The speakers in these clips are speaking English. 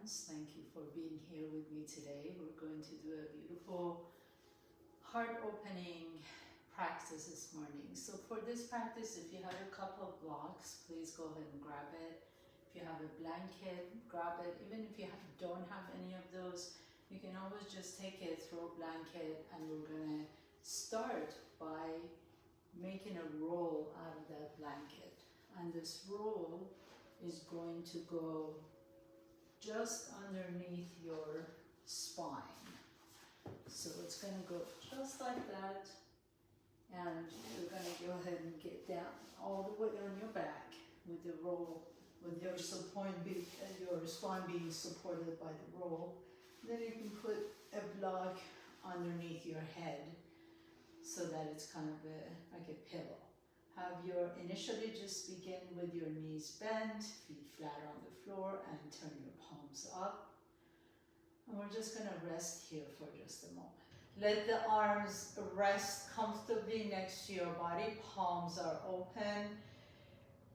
friends, thank you for being here with me today. We're going to do a beautiful heart opening practice this morning. So for this practice, if you have a couple of blocks, please go ahead and grab it. If you have a blanket, grab it. Even if you don't have any of those, you can always just take it, throw a blanket, and we're gonna start by making a roll out of that blanket. And this roll is going to go just underneath your spine. So it's going to go just like that, and you're going to go ahead and get down all the way on your back with the roll, with your spine being supported by the roll. Then you can put a block underneath your head so that it's kind of like a pillow. Initially just begin with your knees bent, feet flat on the floor, and turn your palms up. And we're just going to rest here for just a moment. Let the arms rest comfortably next to your body. Palms are open.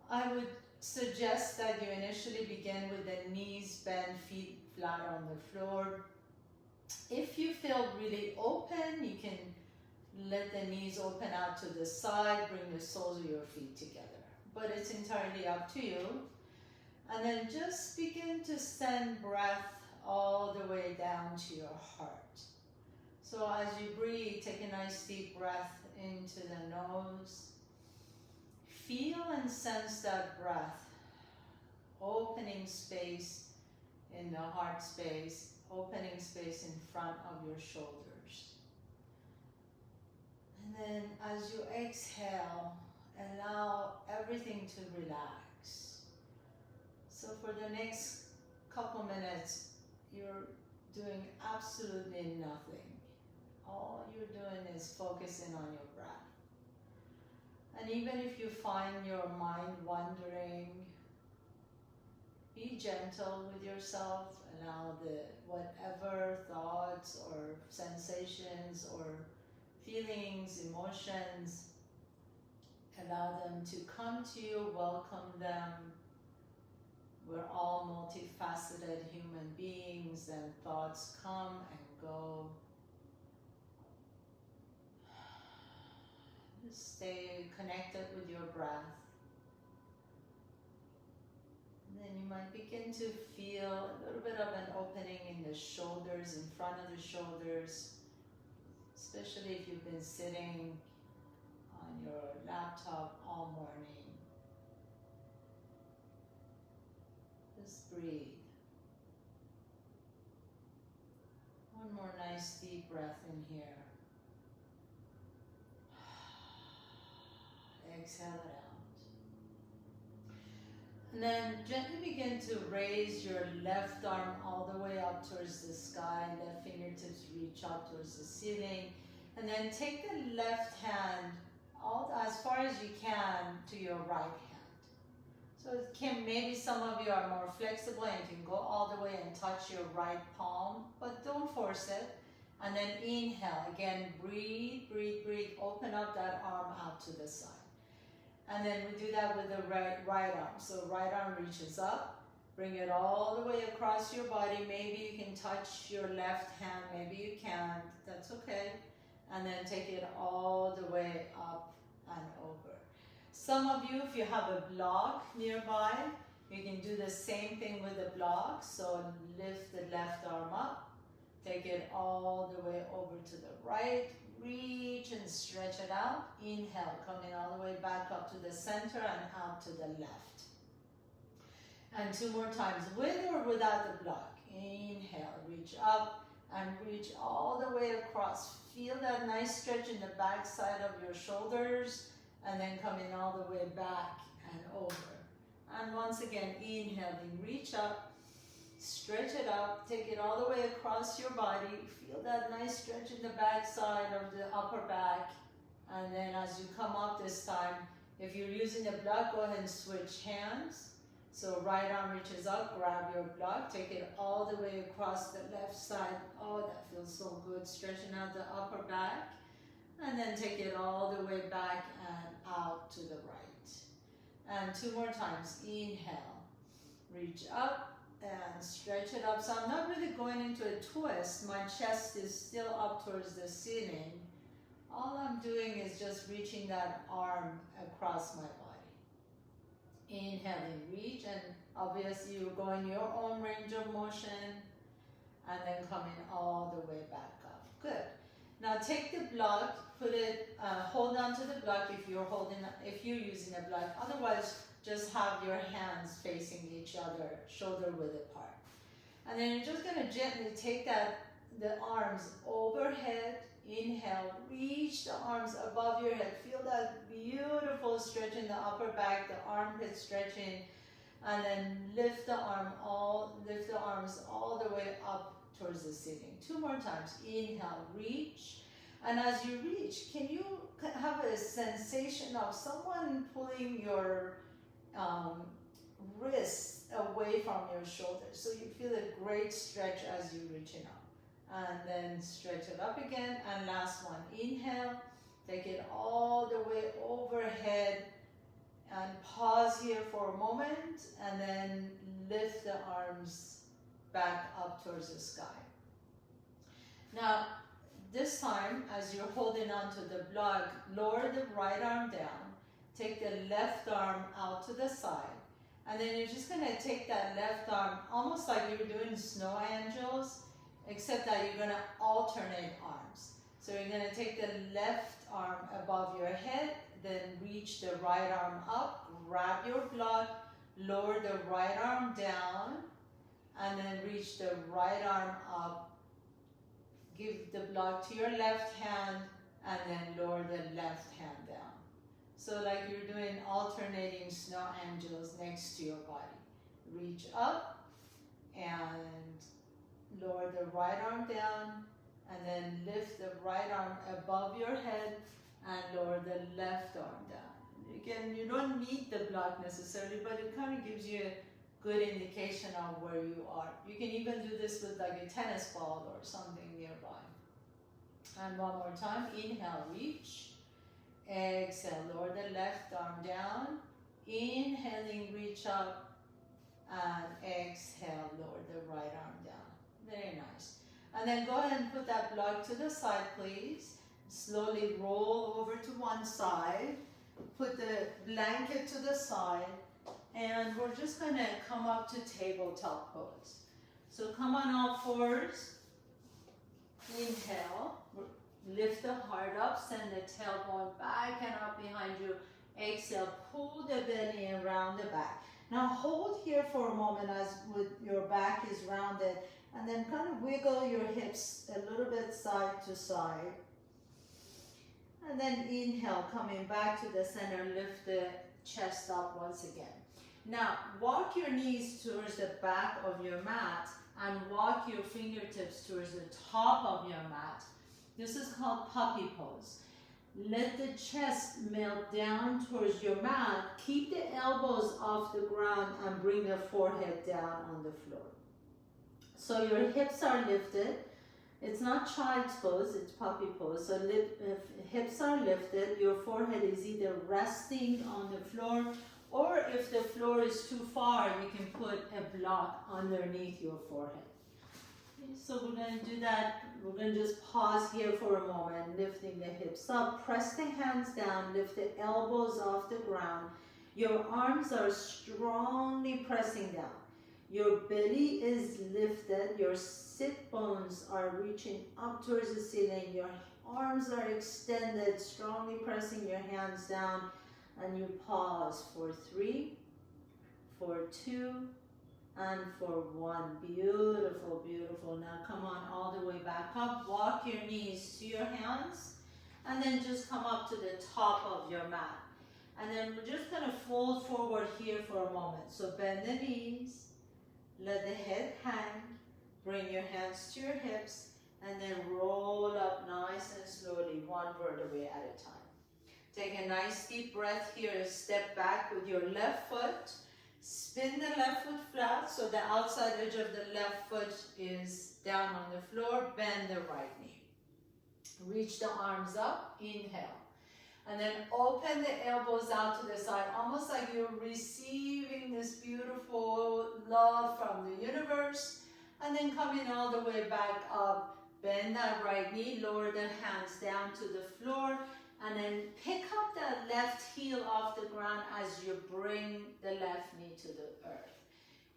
I would suggest that you initially begin with the knees bent, feet flat on the floor. If you feel really open, you can let the knees open out to the side, bring the soles of your feet together. But it's entirely up to you. And then just begin to send breath all the way down to your heart. So as you breathe, take a nice deep breath into the nose. Feel and sense that breath, opening space in the heart space, opening space in front of your shoulders. And then as you exhale, allow everything to relax. So for the next couple minutes, you're doing absolutely nothing. All you're doing is focusing on your breath. And even if you find your mind wandering, be gentle with yourself. Allow whatever thoughts or sensations or feelings, emotions, allow them to come to you, welcome them. We're all multifaceted human beings, and thoughts come and go. Just stay connected with your breath. And then you might begin to feel a little bit of an opening in the shoulders, in front of the shoulders, especially if you've been sitting on your laptop all morning. Just breathe. One more nice deep breath in here. Exhale it out. And then gently begin to raise your left arm all the way up towards the sky. Left fingertips reach up towards the ceiling. And then take the left hand as far as you can to your right hand. So maybe some of you are more flexible and you can go all the way and touch your right palm, but don't force it. And then inhale. Again, breathe, breathe, breathe. Open up that arm out to the side. And then we do that with the right arm. So right arm reaches up. Bring it all the way across your body. Maybe you can touch your left hand. Maybe you can't. That's okay. And then take it all the way up and over. Some of you, if you have a block nearby, you can do the same thing with the block. So lift the left arm up. Take it all the way over to the right. Reach and stretch it out. Inhale, coming all the way back up to the center and out to the left. And two more times, with or without the block. Inhale, reach up and reach all the way across. Feel that nice stretch in the back side of your shoulders, and then coming all the way back and over. And once again, inhaling, reach up. Stretch it up, take it all the way across your body. Feel that nice stretch in the back side of the upper back. And then as you come up this time, if you're using a block, go ahead and switch hands. So right arm reaches up, grab your block, take it all the way across the left side. Oh, that feels so good, stretching out the upper back. And then take it all the way back and out to the right. And two more times, inhale, reach up, and stretch it up, so I'm not really going into a twist. My chest is still up towards the ceiling. All I'm doing is just reaching that arm across my body. Inhaling, reach, and obviously you go in your own range of motion, and then coming all the way back up. Good. Now take the block, put it, hold on to the block if you're using a block. Otherwise, just have your hands facing each other, shoulder width apart. And then you're just gonna gently take the arms overhead. Inhale, reach the arms above your head. Feel that beautiful stretch in the upper back, the armpit stretching, and then lift the arms all the way up towards the ceiling. 2 more times. Inhale, reach. And as you reach, can you have a sensation of someone pulling your wrists away from your shoulders? So you feel a great stretch as you're reaching up. And then stretch it up again. And last one. Inhale, take it all the way overhead. And pause here for a moment. And then lift the arms back up towards the sky. Now, this time, as you're holding onto the block, lower the right arm down, take the left arm out to the side, and then you're just gonna take that left arm, almost like you're doing snow angels, except that you're gonna alternate arms. So you're gonna take the left arm above your head, then reach the right arm up, grab your block, lower the right arm down, and then reach the right arm up. Give the block to your left hand, and then lower the left hand down. So like you're doing alternating snow angels next to your body. Reach up and lower the right arm down, and then lift the right arm above your head and lower the left arm down. Again, you don't need the block necessarily, but it kind of gives you a good indication of where you are. You can even do this with like a tennis ball or something nearby. And one more time. Inhale, reach. Exhale, lower the left arm down. Inhaling, reach up. And exhale, lower the right arm down. Very nice. And then go ahead and put that block to the side, please. Slowly roll over to one side. Put the blanket to the side. And we're just going to come up to tabletop pose. So come on all fours. Inhale. Lift the heart up. Send the tailbone back and up behind you. Exhale. Pull the belly and round the back. Now hold here for a moment as your back is rounded. And then kind of wiggle your hips a little bit side to side. And then inhale. Coming back to the center. Lift the chest up once again. Now, walk your knees towards the back of your mat and walk your fingertips towards the top of your mat. This is called puppy pose. Let the chest melt down towards your mat. Keep the elbows off the ground and bring the forehead down on the floor. So your hips are lifted. It's not child's pose, it's puppy pose. So hips are lifted. Your forehead is either resting on the floor, or if the floor is too far, you can put a block underneath your forehead. Okay, so we're going to do that. We're going to just pause here for a moment, lifting the hips up. Press the hands down, lift the elbows off the ground. Your arms are strongly pressing down. Your belly is lifted. Your sit bones are reaching up towards the ceiling. Your arms are extended, strongly pressing your hands down. And you pause for 3, for 2, and for 1. Beautiful, beautiful. Now come on all the way back up. Walk your knees to your hands. And then just come up to the top of your mat. And then we're just going to fold forward here for a moment. So bend the knees. Let the head hang. Bring your hands to your hips. And then roll up nice and slowly, one vertebrae at a time. Take a nice deep breath here. Step back with your left foot. Spin the left foot flat so the outside edge of the left foot is down on the floor. Bend the right knee. Reach the arms up. Inhale. And then open the elbows out to the side, almost like you're receiving this beautiful love from the universe. And then coming all the way back up, bend that right knee, lower the hands down to the floor, and then pick up that left heel off the ground as you bring the left knee to the earth.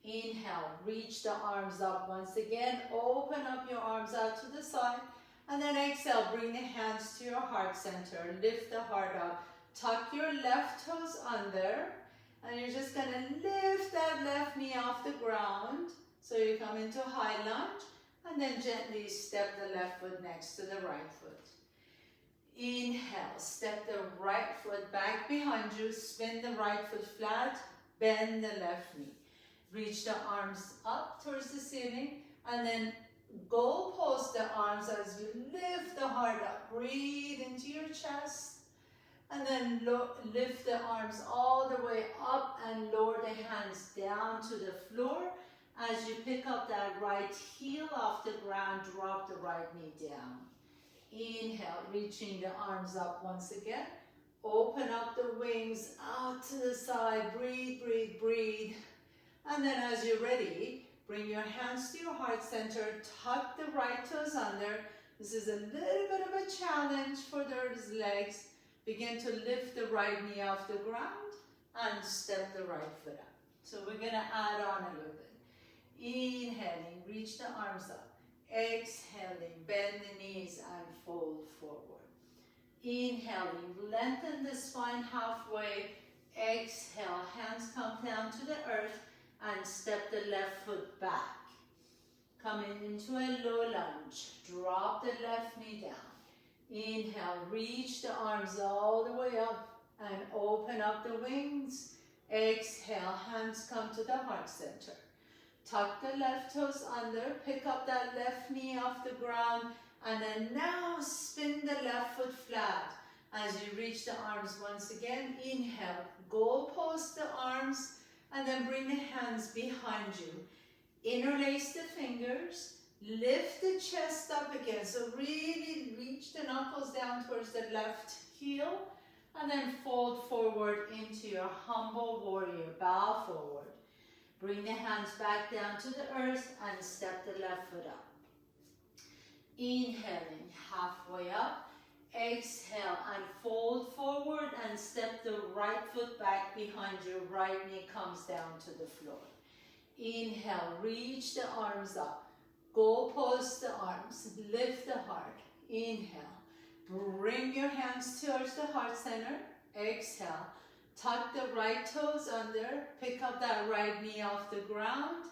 Inhale, reach the arms up once again, open up your arms out to the side, and then exhale, bring the hands to your heart center, lift the heart up, tuck your left toes under, and you're just gonna lift that left knee off the ground. So you come into high lunge, and then gently step the left foot next to the right foot. Inhale, step the right foot back behind you, spin the right foot flat, bend the left knee. Reach the arms up towards the ceiling, and then goalpost the arms as you lift the heart up. Breathe into your chest, and then lift the arms all the way up and lower the hands down to the floor. As you pick up that right heel off the ground, drop the right knee down. Inhale, reaching the arms up once again. Open up the wings out to the side. Breathe, breathe, breathe. And then as you're ready, bring your hands to your heart center. Tuck the right toes under. This is a little bit of a challenge for those legs. Begin to lift the right knee off the ground and step the right foot up. So we're going to add on a little bit. Inhaling, reach the arms up. Exhaling, bend the knees and fold forward. Inhaling, lengthen the spine halfway. Exhale, hands come down to the earth and step the left foot back. Coming into a low lunge, drop the left knee down. Inhale, reach the arms all the way up and open up the wings. Exhale, hands come to the heart center. Tuck the left toes under, pick up that left knee off the ground, and then now spin the left foot flat. As you reach the arms once again, inhale, goalpost the arms, and then bring the hands behind you. Interlace the fingers, lift the chest up again. So really reach the knuckles down towards the left heel, and then fold forward into your humble warrior. Bow forward. Bring the hands back down to the earth and step the left foot up. Inhaling, halfway up. Exhale and fold forward and step the right foot back behind your right knee comes down to the floor. Inhale, reach the arms up. Goalpost the arms, lift the heart. Inhale, bring your hands towards the heart center. Exhale, tuck the right toes under, pick up that right knee off the ground,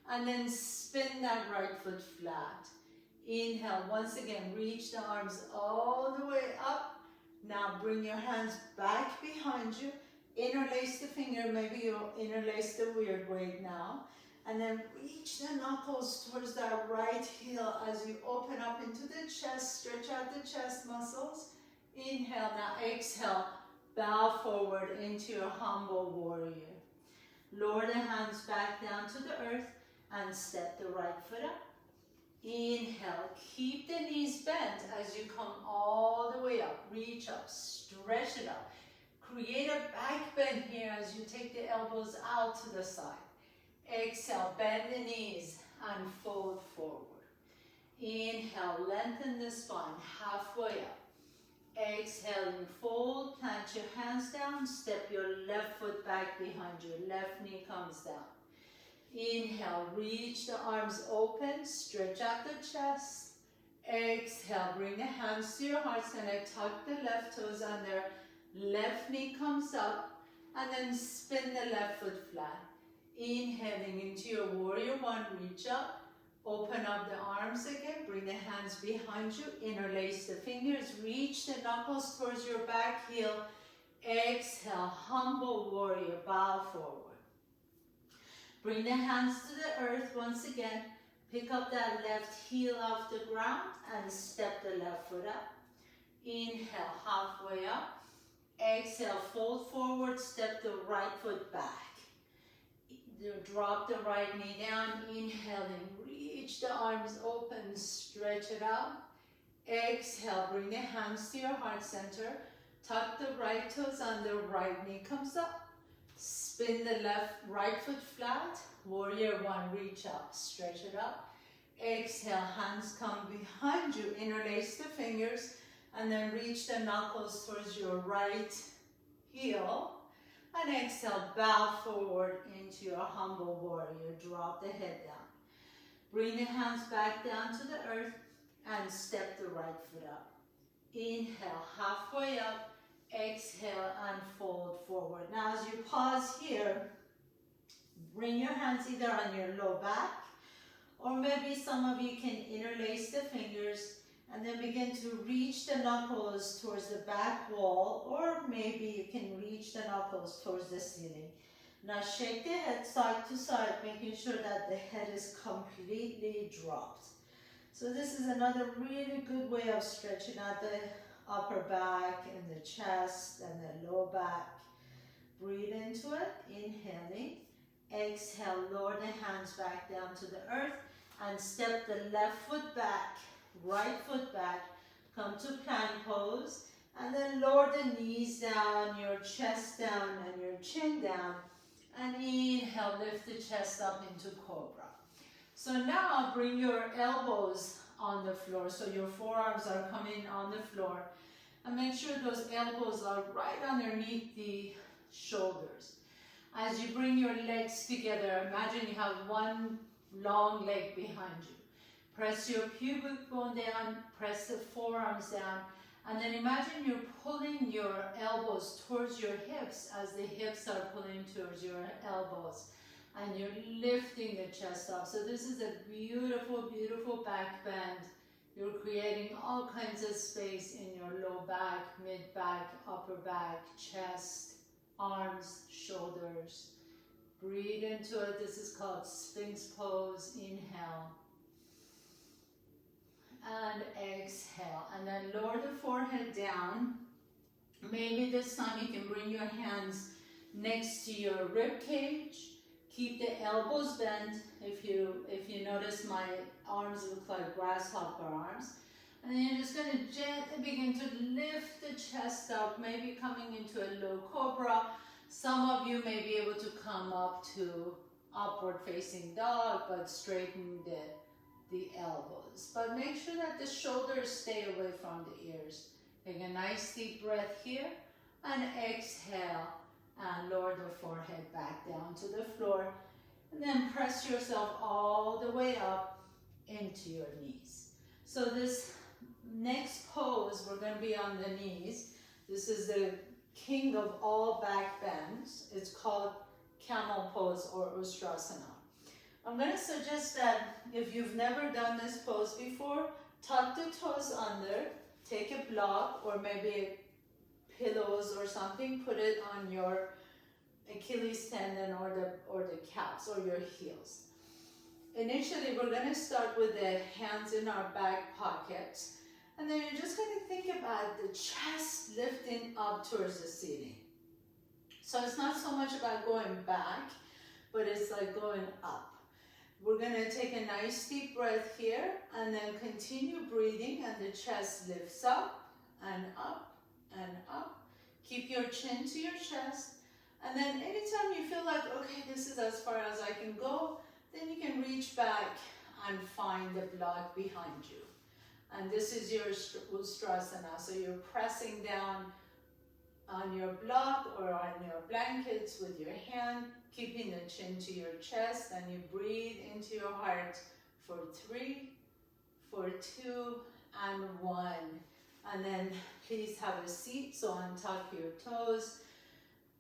and then spin that right foot flat. Inhale, once again, reach the arms all the way up. Now bring your hands back behind you. Interlace the finger, maybe you'll interlace the weird way now. And then reach the knuckles towards that right heel as you open up into the chest, stretch out the chest muscles. Inhale, now exhale, bow forward into your humble warrior. Lower the hands back down to the earth and step the right foot up. Inhale, keep the knees bent as you come all the way up. Reach up, stretch it up. Create a back bend here as you take the elbows out to the side. Exhale, bend the knees and fold forward. Inhale, lengthen the spine halfway up. Exhaling, fold, plant your hands down, step your left foot back behind you. Left knee comes down. Inhale, reach the arms open, stretch out the chest. Exhale, bring the hands to your heart center, tuck the left toes under, left knee comes up, and then spin the left foot flat. Inhaling into your warrior one, reach up, open up the arms again, bring the hands behind you, interlace the fingers, reach the knuckles towards your back heel. Exhale, humble warrior, bow forward. Bring the hands to the earth once again. Pick up that left heel off the ground and step the left foot up. Inhale, halfway up. Exhale, fold forward, step the right foot back. Drop the right knee down. Inhaling, reach the arms open, stretch it out. Exhale, bring the hands to your heart center. Tuck the right toes under, right knee comes up. Spin the right foot flat. Warrior one, reach up, stretch it up. Exhale, hands come behind you. Interlace the fingers and then reach the knuckles towards your right heel. And exhale, bow forward into your humble warrior. Drop the head down. Bring the hands back down to the earth and step the right foot up. Inhale, halfway up. Exhale and fold forward. Now as you pause here, bring your hands either on your low back, or maybe some of you can interlace the fingers and then begin to reach the knuckles towards the back wall, or maybe you can reach the knuckles towards the ceiling. Now shake the head side to side, making sure that the head is completely dropped. So this is another really good way of stretching out the upper back and the chest and the low back. Breathe into it, inhaling. Exhale, lower the hands back down to the earth and step the left foot back, right foot back. Come to plank pose and then lower the knees down, your chest down and your chin down. And inhale, lift the chest up into cobra. So now bring your elbows on the floor. So your forearms are coming on the floor. And make sure those elbows are right underneath the shoulders. As you bring your legs together, imagine you have one long leg behind you. Press your pubic bone down, press the forearms down, and then imagine you're pulling your elbows towards your hips as the hips are pulling towards your elbows. And you're lifting the chest up. So this is a beautiful, beautiful back bend. You're creating all kinds of space in your low back, mid back, upper back, chest, arms, shoulders. Breathe into it. This is called Sphinx pose. Inhale. And exhale. And then lower the forehead down. Maybe this time you can bring your hands next to your rib cage. Keep the elbows bent. If you notice, my arms look like grasshopper arms. And then you're just going to gently begin to lift the chest up, maybe coming into a low cobra. Some of you may be able to come up to upward facing dog, but straighten the elbows. But make sure that the shoulders stay away from the ears. Take a nice deep breath here and exhale. And lower the forehead back down to the floor. And then press yourself all the way up into your knees. So this next pose, we're going to be on the knees. This is the king of all back bends. It's called camel pose or Ustrasana. I'm going to suggest that if you've never done this pose before, tuck the toes under, take a block or maybe pillows or something, put it on your Achilles tendon or the calves or your heels. Initially, we're going to start with the hands in our back pockets, and then you're just going to think about the chest lifting up towards the ceiling. So it's not so much about going back, but it's like going up. We're going to take a nice deep breath here and then continue breathing, and the chest lifts up and up and up. Keep your chin to your chest, and then anytime you feel like, okay, this is as far as I can go, then you can reach back and find the block behind you. And this is your Ustrasana, so you're pressing down on your block or on your blankets with your hand, keeping the chin to your chest, and you breathe into your heart for 3, for 2, and 1. And then please have a seat, so untuck your toes.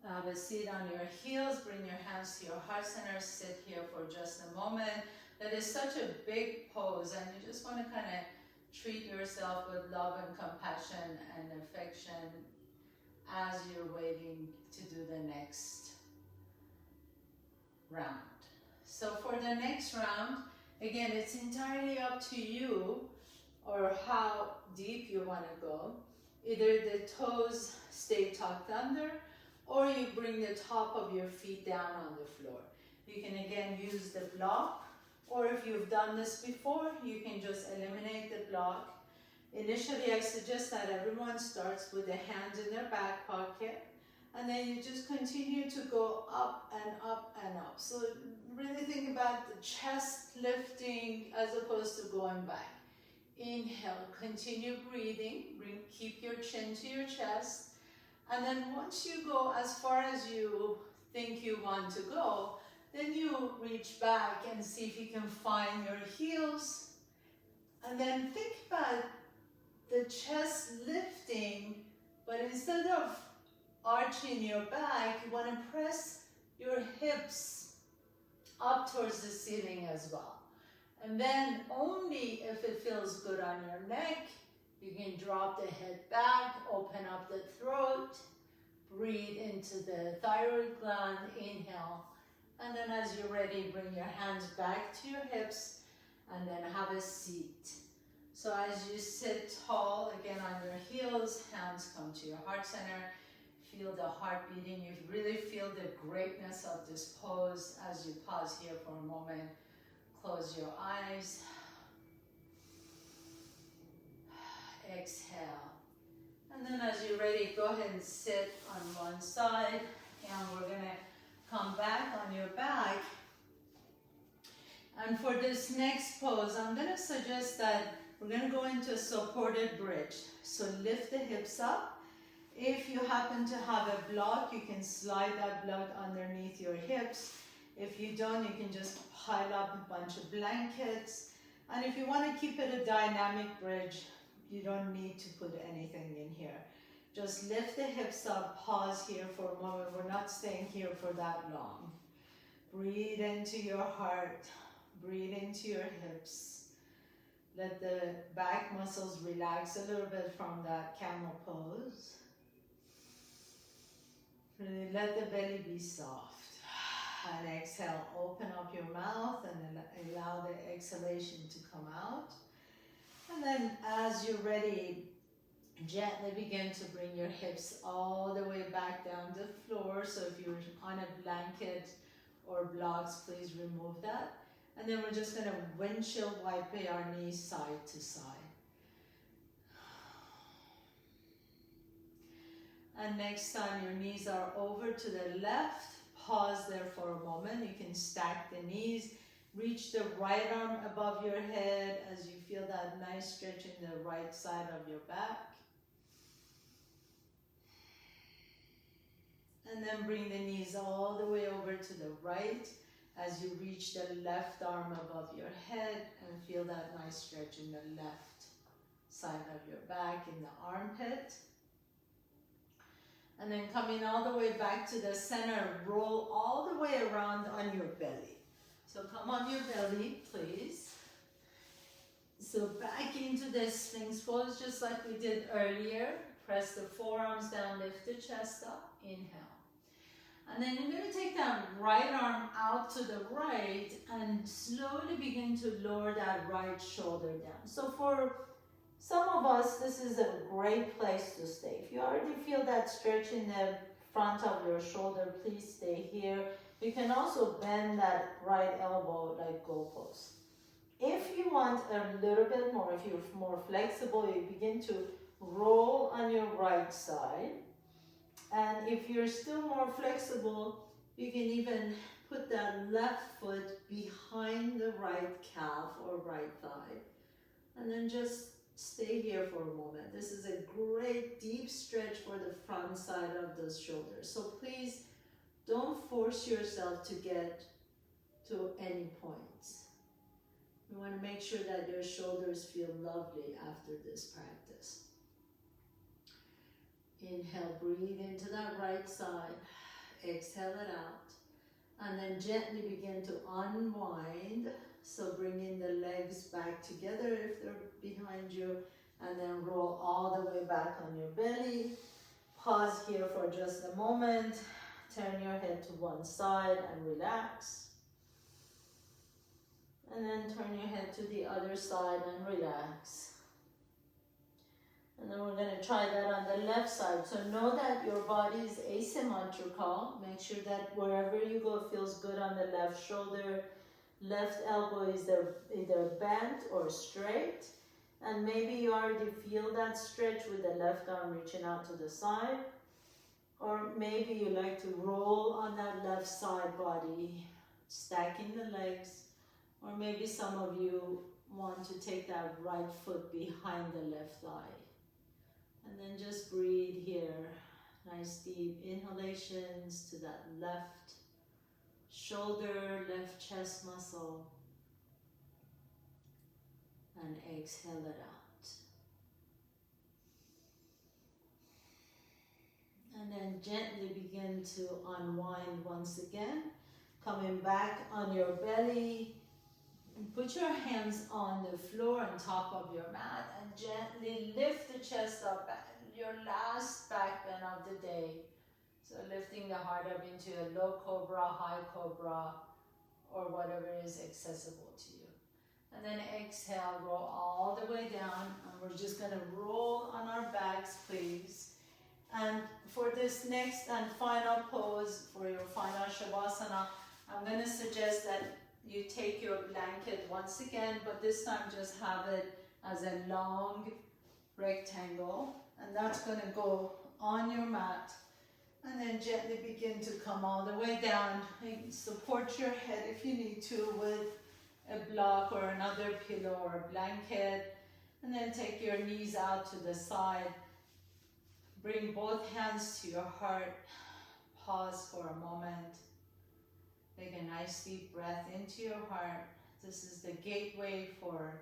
Have a seat on your heels, bring your hands to your heart center, sit here for just a moment. That is such a big pose, and you just want to kind of treat yourself with love and compassion and affection as you're waiting to do the next round. So for the next round, again, it's entirely up to you or how deep you want to go. Either the toes stay tucked under, or you bring the top of your feet down on the floor. You can again use the block, or if you've done this before, you can just eliminate the block. Initially, I suggest that everyone starts with the hands in their back pocket, and then you just continue to go up and up and up. So really think about the chest lifting as opposed to going back. Inhale, continue breathing, keep your chin to your chest, and then once you go as far as you think you want to go, then you reach back and see if you can find your heels, and then think about the chest lifting, but instead of arching your back, you want to press your hips up towards the ceiling as well. And then only if it feels good on your neck, you can drop the head back, open up the throat, breathe into the thyroid gland, inhale. And then as you're ready, bring your hands back to your hips and then have a seat. So as you sit tall, again on your heels, hands come to your heart center. Feel the heart beating. You really feel the greatness of this pose as you pause here for a moment. Close your eyes. Exhale. And then as you're ready, go ahead and sit on one side. And we're going to come back on your back. And for this next pose, I'm going to suggest that we're going to go into a supported bridge. So lift the hips up. If you happen to have a block, you can slide that block underneath your hips. If you don't, you can just pile up a bunch of blankets. And if you want to keep it a dynamic bridge, you don't need to put anything in here. Just lift the hips up, pause here for a moment. We're not staying here for that long. Breathe into your heart, breathe into your hips. Let the back muscles relax a little bit from that camel pose. Let the belly be soft. And exhale, open up your mouth and allow the exhalation to come out. And then as you're ready, gently begin to bring your hips all the way back down the floor. So if you're on a blanket or blocks, please remove that. And then we're just going to windshield wipe our knees side to side. And next time your knees are over to the left, pause there for a moment. You can stack the knees. Reach the right arm above your head as you feel that nice stretch in the right side of your back. And then bring the knees all the way over to the right as you reach the left arm above your head and feel that nice stretch in the left side of your back in the armpit. And then coming all the way back to the center, roll all the way around on your belly. So come on your belly, please. So back into this Sphinx pose, just like we did earlier. Press the forearms down, lift the chest up, inhale. And then you're going to take that right arm out to the right and slowly begin to lower that right shoulder down. So for some of us, this is a great place to stay. If you already feel that stretch in the front of your shoulder, please stay here. You can also bend that right elbow like goalpost. If you want a little bit more, if you're more flexible, you begin to roll on your right side. And if you're still more flexible, you can even put that left foot behind the right calf or right thigh. And then just stay here for a moment. This is a great deep stretch for the front side of those shoulders. So please don't force yourself to get to any points. You want to make sure that your shoulders feel lovely after this practice. Inhale, breathe into that right side. Exhale it out. And then gently begin to unwind. So bringing the legs back together if they're behind you. And then roll all the way back on your belly. Pause here for just a moment. Turn your head to one side and relax. And then turn your head to the other side and relax. And then we're going to try that on the left side. So know that your body is asymmetrical. Make sure that wherever you go feels good on the left shoulder. Left elbow is either bent or straight. And maybe you already feel that stretch with the left arm reaching out to the side. Or maybe you like to roll on that left side body stacking the legs, or maybe some of you want to take that right foot behind the left thigh. And then just breathe here. Nice deep inhalations to that left shoulder, left chest muscle. And exhale it out. And then gently begin to unwind once again. Coming back on your belly. And put your hands on the floor on top of your mat and gently lift the chest up. Your last back bend of the day. So lifting the heart up into a low cobra, high cobra, or whatever is accessible to you. And then exhale, roll all the way down. And we're just going to roll on our backs, please. And for this next and final pose, for your final Shavasana, I'm going to suggest that you take your blanket once again, but this time just have it as a long rectangle. And that's going to go on your mat. And then gently begin to come all the way down. And support your head if you need to with a block or another pillow or a blanket. And then take your knees out to the side. Bring both hands to your heart. Pause for a moment. Take a nice deep breath into your heart. This is the gateway for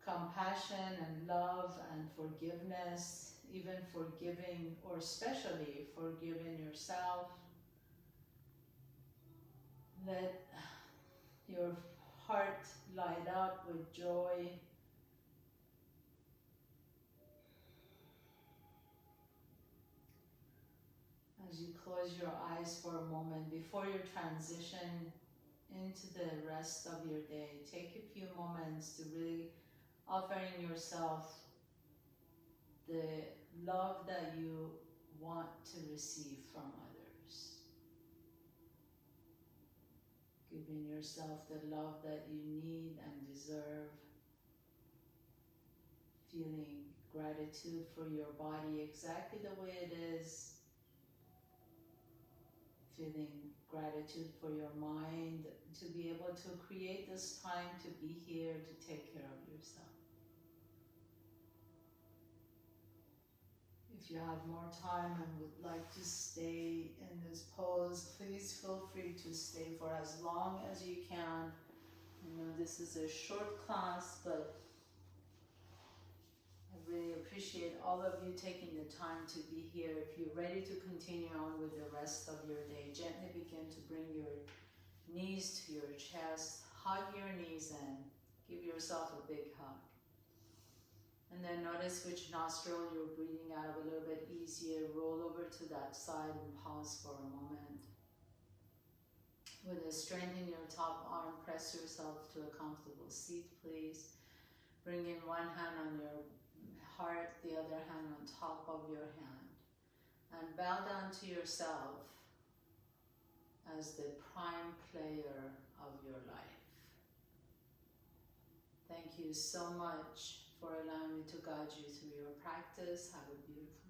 compassion and love and forgiveness, even forgiving, or especially forgiving yourself. Let your heart light up with joy. As you close your eyes for a moment before you transition into the rest of your day, take a few moments to really offering yourself the love that you want to receive from others. Giving yourself the love that you need and deserve. Feeling gratitude for your body exactly the way it is. Feeling gratitude for your mind to be able to create this time to be here to take care of yourself. If you have more time and would like to stay in this pose, please feel free to stay for as long as you can. I know this is a short class, but I really appreciate all of you taking the time to be here. If you're ready to continue on with the rest of your day, gently begin to bring your knees to your chest, hug your knees in, give yourself a big hug. And then notice which nostril you're breathing out of a little bit easier. Roll over to that side and pause for a moment. With a strength in your top arm, press yourself to a comfortable seat, please. Bring in one hand on your heart, the other hand on top of your hand. And bow down to yourself as the prime player of your life. Thank you so much for allowing me to guide you through your practice. Have a beautiful